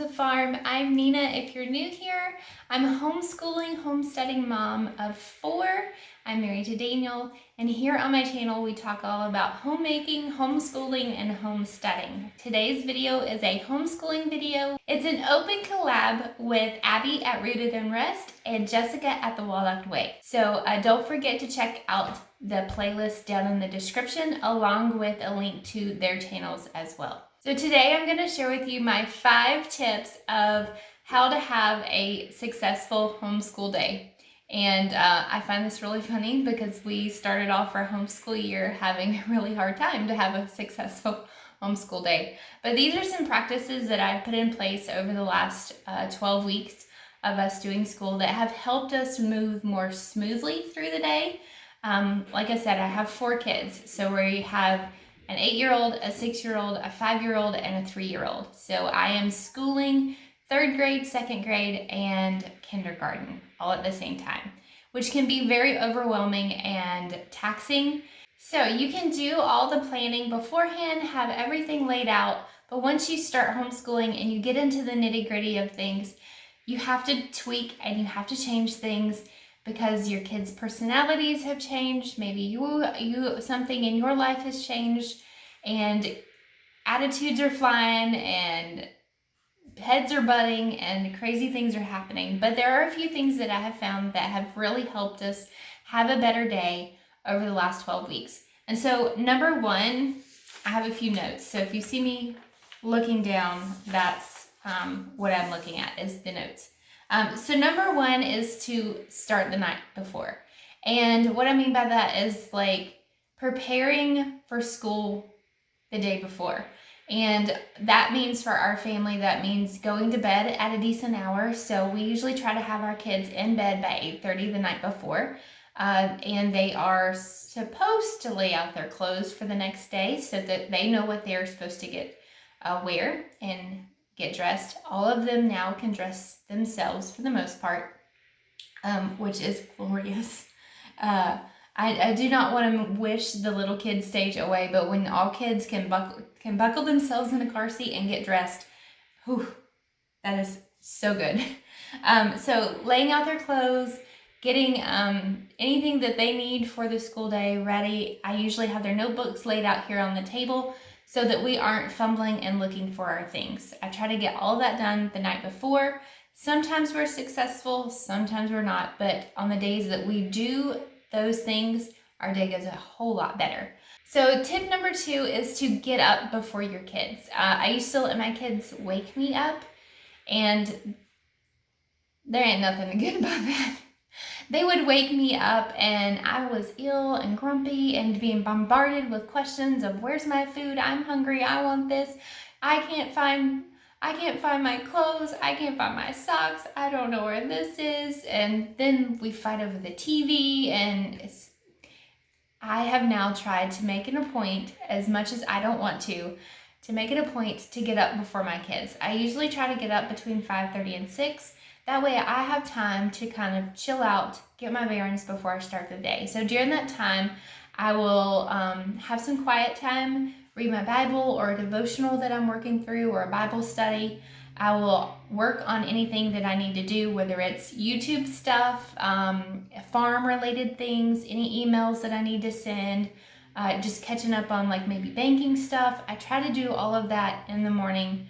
the farm. I'm Nina. If you're new here, I'm a homeschooling, homesteading mom of 4. I'm married to Daniel, and here on my channel we talk all about homemaking, homeschooling, and homesteading. Today's video is a homeschooling video. It's an open collab with Abby at Rooted and Rest and Jessica at the Wallach Way. So don't forget to check out the playlist down in the description along with a link to their channels as well. So today I'm going to share with you my 5 tips of how to have a successful homeschool day. And I find this really funny because we started off our homeschool year having a really hard time to have a successful homeschool day. But these are some practices that I've put in place over the last 12 weeks of us doing school that have helped us move more smoothly through the day. Like I said, I have 4 kids, so we have an 8-year-old, a 6-year-old, a 5-year-old, and a 3-year-old. So I am schooling 3rd grade, 2nd grade, and kindergarten all at the same time, which can be very overwhelming and taxing. So you can do all the planning beforehand, have everything laid out, but once you start homeschooling and you get into the nitty-gritty of things, you have to tweak and you have to change things because your kids' personalities have changed. Maybe you something in your life has changed, and attitudes are flying, and heads are butting, and crazy things are happening. But there are a few things that I have found that have really helped us have a better day over the last 12 weeks. And so number 1, I have a few notes. So if you see me looking down, that's what I'm looking at is the notes. So number 1 is to start the night before. And what I mean by that is like preparing for school the day before. And that means for our family, that means going to bed at a decent hour. So we usually try to have our kids in bed by 8:30 the night before. And they are supposed to lay out their clothes for the next day so that they know what they're supposed to wear and get dressed. All of them now can dress themselves for the most part, which is glorious. I do not want to wish the little kids stage away, but when all kids can buckle themselves in a car seat and get dressed, whew, that is so good. So laying out their clothes, getting anything that they need for the school day ready. I usually have their notebooks laid out here on the table so that we aren't fumbling and looking for our things. I try to get all that done the night before. Sometimes we're successful, sometimes we're not, but on the days that we do those things, our day goes a whole lot better. So tip number 2 is to get up before your kids. I used to let my kids wake me up, and there ain't nothing good about that. They would wake me up and I was ill and grumpy and being bombarded with questions of where's my food, I'm hungry, I want this, I can't find my clothes, I can't find my socks, I don't know where this is. And then we fight over the TV, and I have now tried to make it a point, as much as I don't want to make it a point to get up before my kids. I usually try to get up between 5:30 and 6. That way I have time to kind of chill out, get my bearings before I start the day. So during that time, I will have some quiet time, read my Bible or a devotional that I'm working through, or a Bible study. I will work on anything that I need to do, whether it's YouTube stuff, farm-related things, any emails that I need to send, just catching up on like maybe banking stuff. I try to do all of that in the morning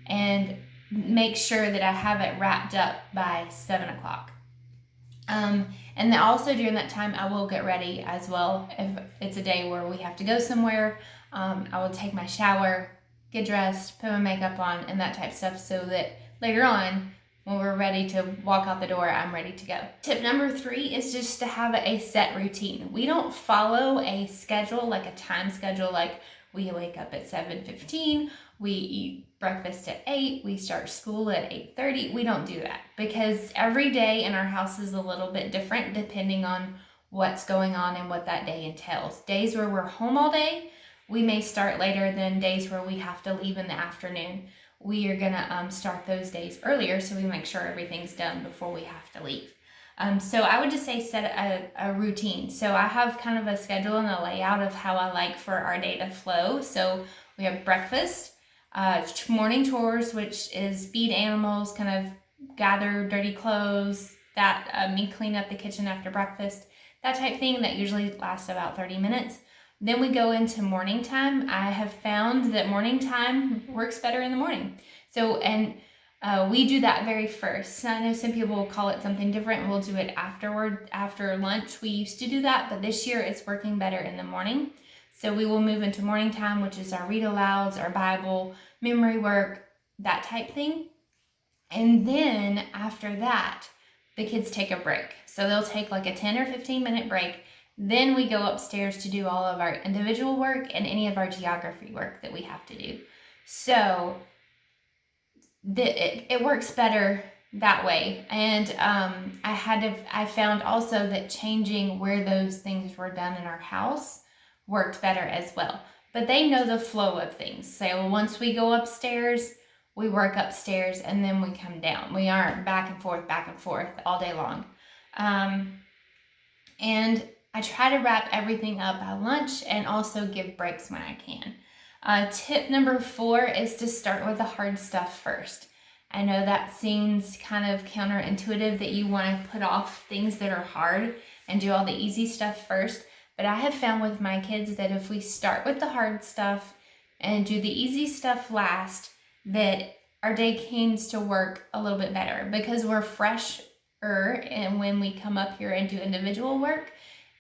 and make sure that I have it wrapped up by 7 o'clock. And then also during that time, I will get ready as well. If it's a day where we have to go somewhere, I will take my shower, get dressed, put my makeup on, and that type of stuff, so that later on, when we're ready to walk out the door, I'm ready to go. Tip number 3 is just to have a set routine. We don't follow a schedule, like a time schedule, like we wake up at 7:15, we eat breakfast at 8, we start school at 8:30. We don't do that because every day in our house is a little bit different depending on what's going on and what that day entails. Days where we're home all day, we may start later than days where we have to leave in the afternoon. We are gonna start those days earlier so we make sure everything's done before we have to leave. So I would just say set a routine. So I have kind of a schedule and a layout of how I like for our day to flow. So we have breakfast. morning chores, which is feed animals, kind of gather dirty clothes, that me clean up the kitchen after breakfast, that type thing. That usually lasts about 30 minutes. Then we go into morning time. I have found that morning time works better in the morning. So, and we do that very first. I know some people will call it something different. We'll do it afterward, after lunch. We used to do that, but this year it's working better in the morning. So we will move into morning time, which is our read alouds, our Bible, memory work, that type thing. And then after that, the kids take a break. So they'll take like a 10 or 15 minute break. Then we go upstairs to do all of our individual work and any of our geography work that we have to do. So it works better that way. And I found also that changing where those things were done in our house worked better as well. But they know the flow of things. So once we go upstairs, we work upstairs and then we come down. We aren't back and forth all day long. And I try to wrap everything up by lunch and also give breaks when I can. Tip number 4 is to start with the hard stuff first. I know that seems kind of counterintuitive, that you want to put off things that are hard and do all the easy stuff first. But I have found with my kids that if we start with the hard stuff and do the easy stuff last, that our day tends to work a little bit better because we're fresher and when we come up here and do individual work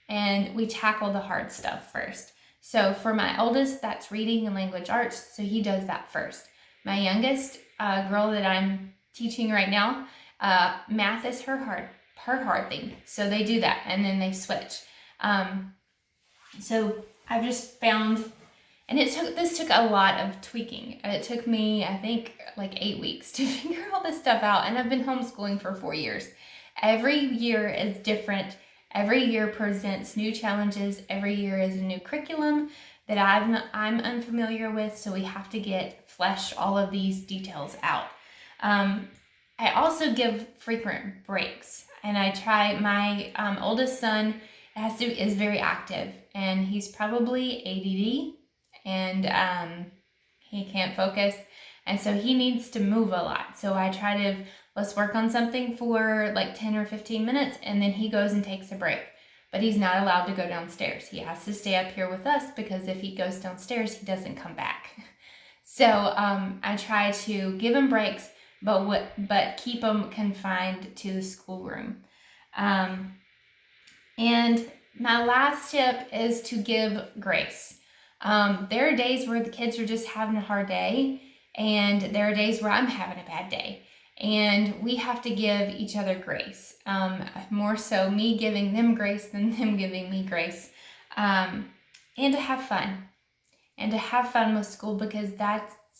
and we tackle the hard stuff first. So for my oldest, that's reading and language arts, so he does that first. My youngest girl that I'm teaching right now, math is her hard thing, so they do that and then they switch. So I've just found, and this took a lot of tweaking. It took me, I think, like 8 weeks to figure all this stuff out, and I've been homeschooling for 4 years. Every year is different. Every year presents new challenges. Every year is a new curriculum that I'm unfamiliar with, so we have to flesh all of these details out. I also give frequent breaks, and I try. My oldest son is very active, and he's probably ADD, and he can't focus, and so he needs to move a lot. So I try to, let's work on something for like 10 or 15 minutes, and then he goes and takes a break. But he's not allowed to go downstairs. He has to stay up here with us because if he goes downstairs, he doesn't come back. So I try to give him breaks, but keep him confined to the schoolroom. And my last tip is to give grace. There are days where the kids are just having a hard day, and there are days where I'm having a bad day. And we have to give each other grace. More so me giving them grace than them giving me grace. And to have fun. And to have fun with school, because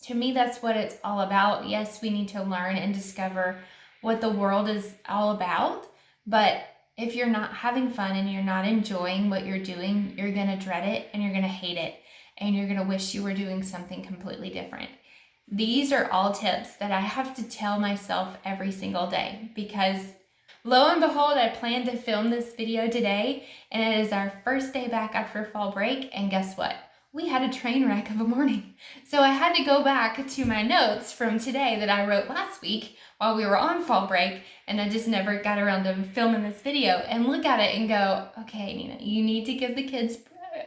to me, that's what it's all about. Yes, we need to learn and discover what the world is all about. But if you're not having fun and you're not enjoying what you're doing, you're going to dread it and you're going to hate it. And you're going to wish you were doing something completely different. These are all tips that I have to tell myself every single day, because lo and behold, I planned to film this video today, and it is our first day back after fall break, and guess what? We had a train wreck of a morning. So I had to go back to my notes from today that I wrote last week while we were on fall break, and I just never got around to filming this video and look at it and go, okay, Nina, you need to give the kids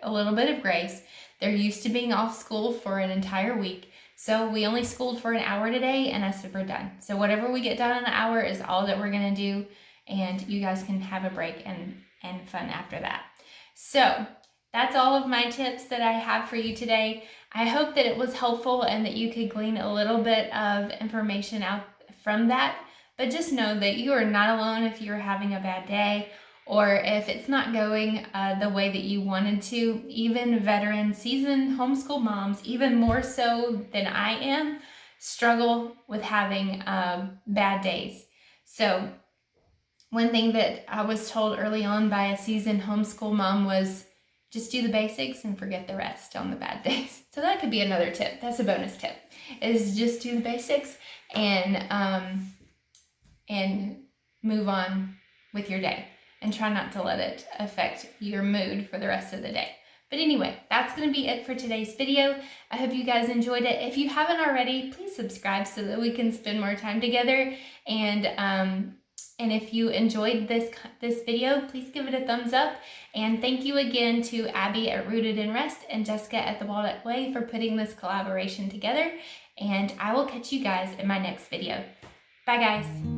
a little bit of grace. They're used to being off school for an entire week. So we only schooled for an hour today, and I said we're done. So whatever we get done in an hour is all that we're going to do, and you guys can have a break and fun after that. So that's all of my tips that I have for you today. I hope that it was helpful and that you could glean a little bit of information out from that. But just know that you are not alone if you're having a bad day or if it's not going the way that you wanted to. Even veteran, seasoned homeschool moms, even more so than I am, struggle with having bad days. So one thing that I was told early on by a seasoned homeschool mom was just do the basics and forget the rest on the bad days. So that could be another tip. That's a bonus tip, is just do the basics and move on with your day. And try not to let it affect your mood for the rest of the day. But anyway, that's going to be it for today's video. I hope you guys enjoyed it. If you haven't already, please subscribe so that we can spend more time together. And if you enjoyed this video, please give it a thumbs up. And thank you again to Abby at Rooted in Rest and Jessica at The Walnut Way for putting this collaboration together. And I will catch you guys in my next video. Bye guys.